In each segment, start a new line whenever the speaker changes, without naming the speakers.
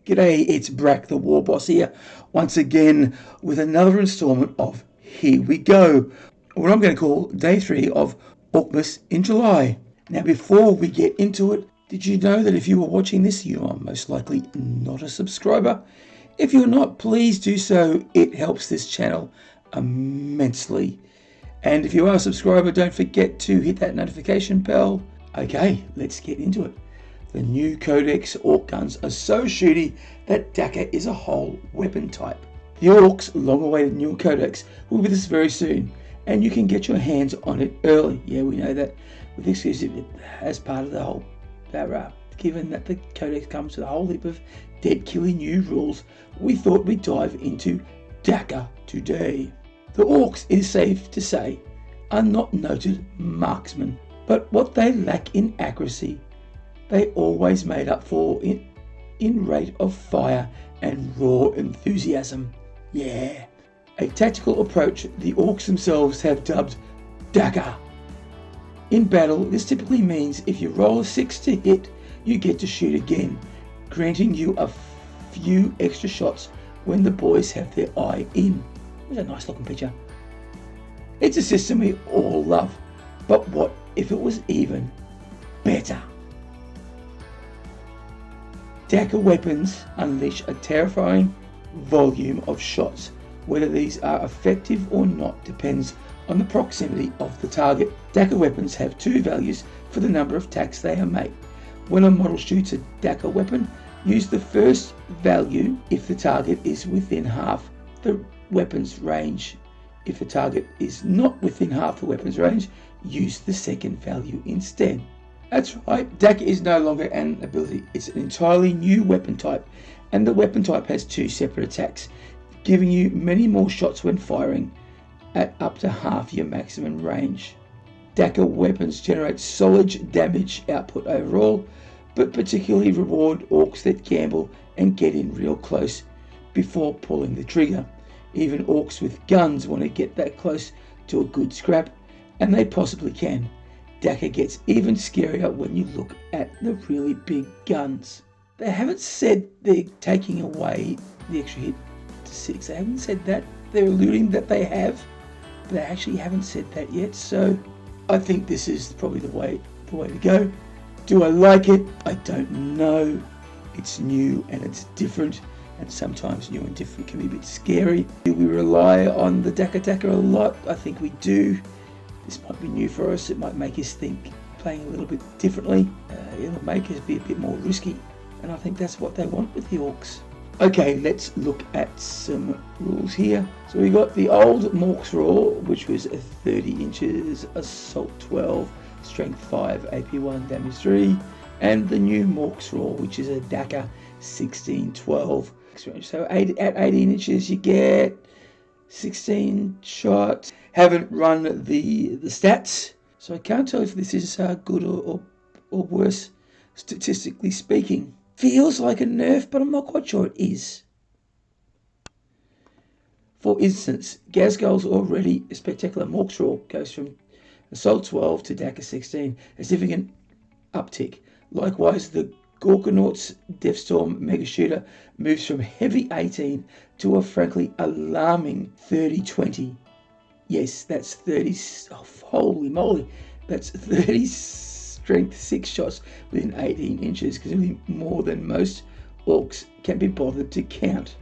G'day, it's Brak the War Boss here, once again with another installment of Here We Go, what I'm going to call Day 3 of Ork-mass in July. Now before we get into it, did you know that if you were watching this, you are most likely not a subscriber? If you're not, please do so, it helps this channel immensely. And if you are a subscriber, don't forget to hit that notification bell. Okay, let's get into it. The new Codex Ork guns are so shooty that DAKKA is a whole weapon type. The Ork's long-awaited new Codex will be with us very soon, and you can get your hands on it early. Yeah, we know that with exclusive as part of the whole given that the Codex comes with a whole heap of dead-killing new rules, we thought we'd dive into DAKKA today. The Orks, it is safe to say, are not noted marksmen, but what they lack in accuracy, they always made up for in rate of fire and raw enthusiasm. Yeah. A tactical approach the Orks themselves have dubbed DAKKA. In battle, this typically means if you roll a 6 to hit, you get to shoot again, granting you a few extra shots when the boys have their eye in. There's a nice looking picture. It's a system we all love, but what if it was even better? DAKKA weapons unleash a terrifying volume of shots. Whether these are effective or not depends on the proximity of the target. DAKKA weapons have two values for the number of attacks they are made. When a model shoots a DAKKA weapon, use the first value if the target is within half the weapon's range. If the target is not within half the weapon's range, use the second value instead. That's right, DAKKA is no longer an ability, it's an entirely new weapon type, and the weapon type has two separate attacks, giving you many more shots when firing at up to half your maximum range. DAKKA weapons generate solid damage output overall, but particularly reward Orks that gamble and get in real close before pulling the trigger. Even Orks with guns want to get that close to a good scrap, and they possibly can. DAKKA gets even scarier when you look at the really big guns. They haven't said they're taking away the extra hit to 6. They haven't said that. They're alluding that they have, but they actually haven't said that yet. So I think this is probably the way to go. Do I like it? I don't know. It's new and it's different, and sometimes new and different can be a bit scary. Do we rely on the DAKKA a lot? I think we do. This might be new for us. It might make us think playing a little bit differently. It'll make us be a bit more risky, and I think that's what they want with the Orks. Okay, let's look at some rules here. So we got the old Morks Raw, which was 30 inches, assault 12, strength 5, AP 1, damage 3, and the new Morks Raw, which is a DAKKA 16-12. So at 18 inches you get 16 shots. Haven't run the stats, so I can't tell if this is good or worse statistically speaking. Feels like a nerf, but I'm not quite sure it is. For instance, deathskulls already a spectacular Morks Raw goes from assault 12 to DAKKA 16, a significant uptick. Likewise, the Gorkanaut's Deathstorm Mega Shooter moves from heavy 18 to a frankly alarming 30-20. Yes, that's 30, oh, holy moly, that's 30 strength 6 shots within 18 inches, considerably more than most Orks can be bothered to count.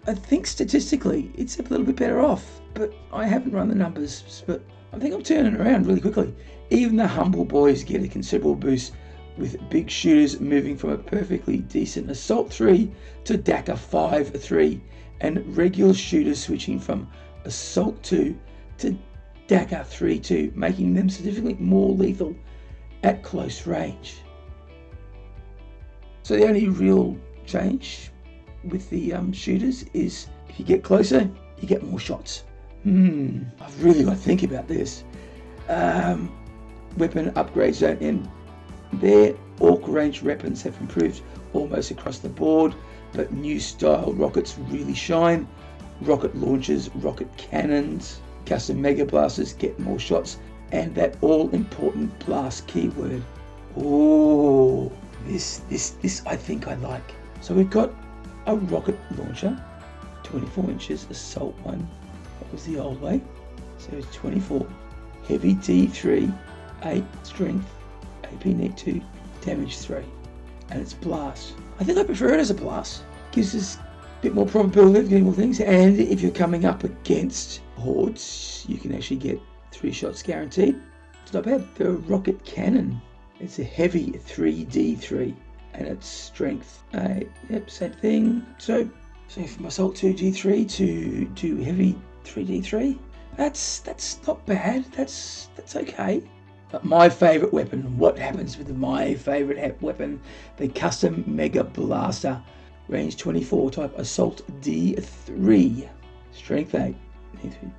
I think statistically it's a little bit better off, but I haven't run the numbers, but I think I'm turning around really quickly. Even the humble boys get a considerable boost, with big shooters moving from a perfectly decent assault 3 to DAKKA 5-3, and regular shooters switching from assault 2 to DAKKA 3-2, making them significantly more lethal at close range. So the only real change with the shooters is if you get closer, you get more shots. I've really got to think about this. Weapon upgrades don't end there. Ork range weapons have improved almost across the board, but new style rockets really shine. Rocket launchers, rocket cannons, custom MEGA-BLASTers get more shots, and that all-important blast keyword. Oh, this I think I like. So we've got a rocket launcher, 24 inches, assault one, that was the old way, so it's 24, heavy D3, 8 strength, AP net 2, damage 3, and it's blast. I think I prefer it as a blast, gives us a bit more probability of getting more things, and if you're coming up against hordes, you can actually get 3 shots guaranteed. It's not bad. The rocket cannon, it's a heavy 3D3, and it's strength 8, yep, same thing. So from assault 2D3 to do heavy 3D3, that's not bad, that's okay. But my favourite weapon, what happens with my favourite weapon, the KUSTOM MEGA-BLASTA, range 24, type assault D3, strength 8,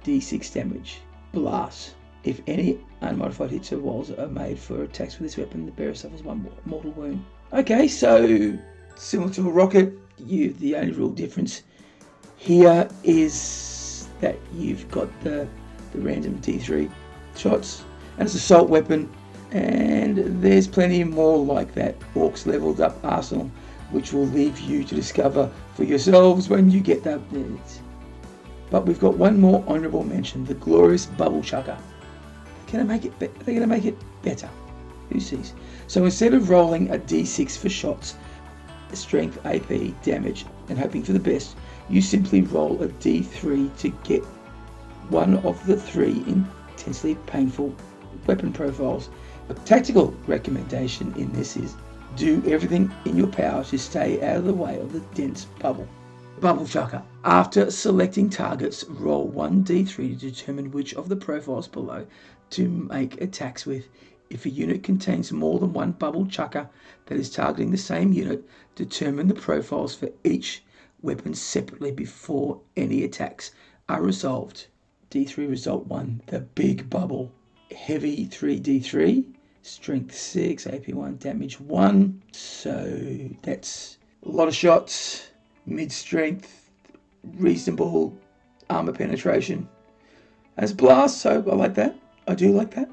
D6 damage, blast. If any unmodified hits or rolls are made for attacks with this weapon, the bearer suffers 1 mortal wound. Okay, so similar to a rocket, the only real difference here is that you've got the random D3 shots, and it's an assault weapon, and there's plenty more like that Orks leveled up arsenal, which will leave you to discover for yourselves when you get that. But we've got one more honourable mention, the glorious bubble chucker. They're going to make it better. Who sees? So instead of rolling a D6 for shots, strength, AP, damage, and hoping for the best, you simply roll a D3 to get one of the 3 intensely painful weapon profiles. A tactical recommendation in this is do everything in your power to stay out of the way of the dense bubble. Bubble chucker. After selecting targets, roll 1d3 to determine which of the profiles below to make attacks with. If a unit contains more than one bubble chucker that is targeting the same unit, determine the profiles for each weapon separately before any attacks are resolved. D3 result 1, the big bubble. Heavy 3d3, strength 6, AP 1, damage 1. So that's a lot of shots, mid-strength, reasonable armor penetration. As blast, so I like that. I do like that.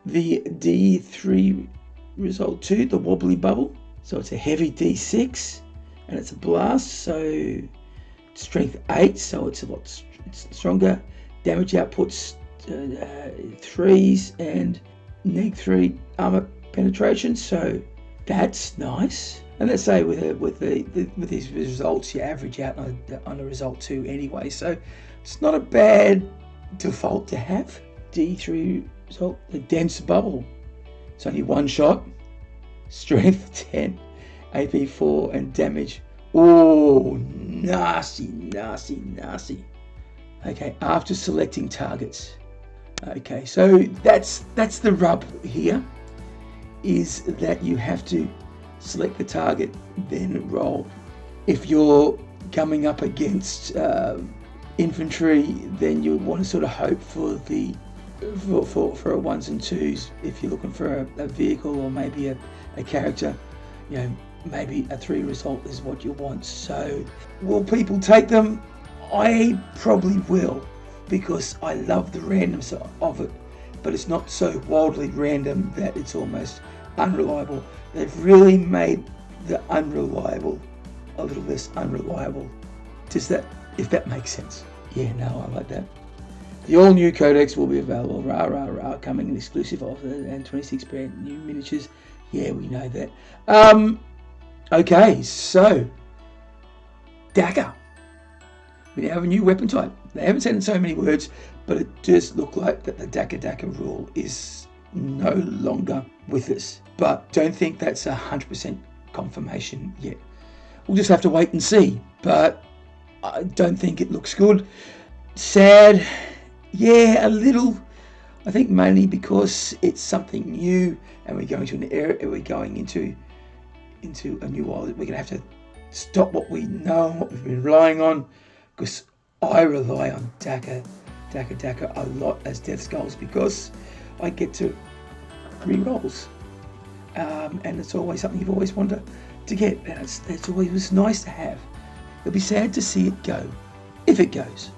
The D3 result 2, the wobbly bubble. So it's a heavy D6 and it's a blast, so strength 8, so it's a lot stronger. Damage outputs 3s and neg 3 armor penetration, so that's nice. And let's say with these results, you average out on a result 2 anyway, so it's not a bad default to have. D3 result, the dense bubble. It's only 1 shot, strength 10, AP 4, and damage. Oh, nasty, nasty, nasty. Okay, after selecting targets. Okay, so that's the rub here, is that you have to select the target, then roll. If you're coming up against infantry, then you want to sort of hope for a 1s and 2s. If you're looking for a vehicle or maybe a character, you know, maybe a 3 result is what you want. So will people take them? I probably will, because I love the randomness of it, but it's not so wildly random that it's almost unreliable. They've really made the unreliable a little less unreliable. If that makes sense? Yeah, no, I like that. The all new codex will be available, coming in exclusive offer and 26 brand new miniatures. Yeah, we know that. Okay, so DAKKA. We now have a new weapon type. They haven't said in so many words, but it does look like that the DAKKA rule is no longer with us. But don't think that's 100% confirmation yet. We'll just have to wait and see. But I don't think it looks good. Sad. Yeah, a little. I think mainly because it's something new and we're going to an era, we're going into a new world. We're going to have to stop what we know and what we've been relying on, because I rely on DAKKA a lot as deathskulls, because I get to re-rolls, and it's always something you've always wanted to get, and it's always nice to have. It'll be sad to see it go, if it goes.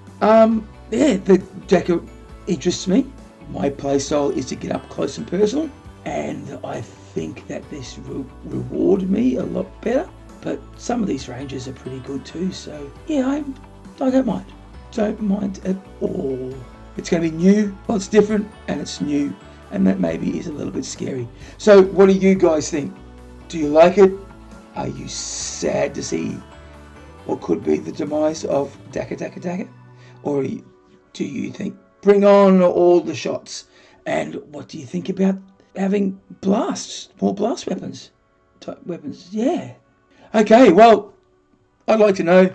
Yeah, the DAKKA interests me. My playstyle is to get up close and personal, and I think that this will reward me a lot better. but some of these ranges are pretty good too. So yeah, I don't mind at all. It's going to be new, well, it's different and it's new, and that maybe is a little bit scary. So what do you guys think? Do you like it? Are you sad to see what could be the demise of DAKKA? Or do you think bring on all the shots? And what do you think about having more blast weapons? Type weapons, yeah. Okay, well, I'd like to know.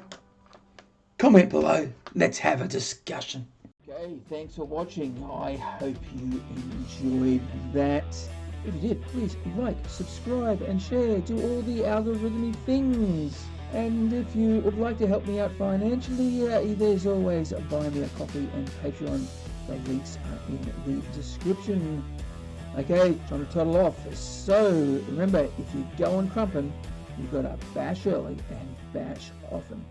Comment below. Let's have a discussion. Okay, thanks for watching. I hope you enjoyed that. If you did, please like, subscribe, and share. Do all the algorithmic things. And if you would like to help me out financially, there's always Buy Me a Coffee and Patreon. The links are in the description. Okay, time to toddle off. So remember, if you go on crumpin', you've got to bash early and bash often.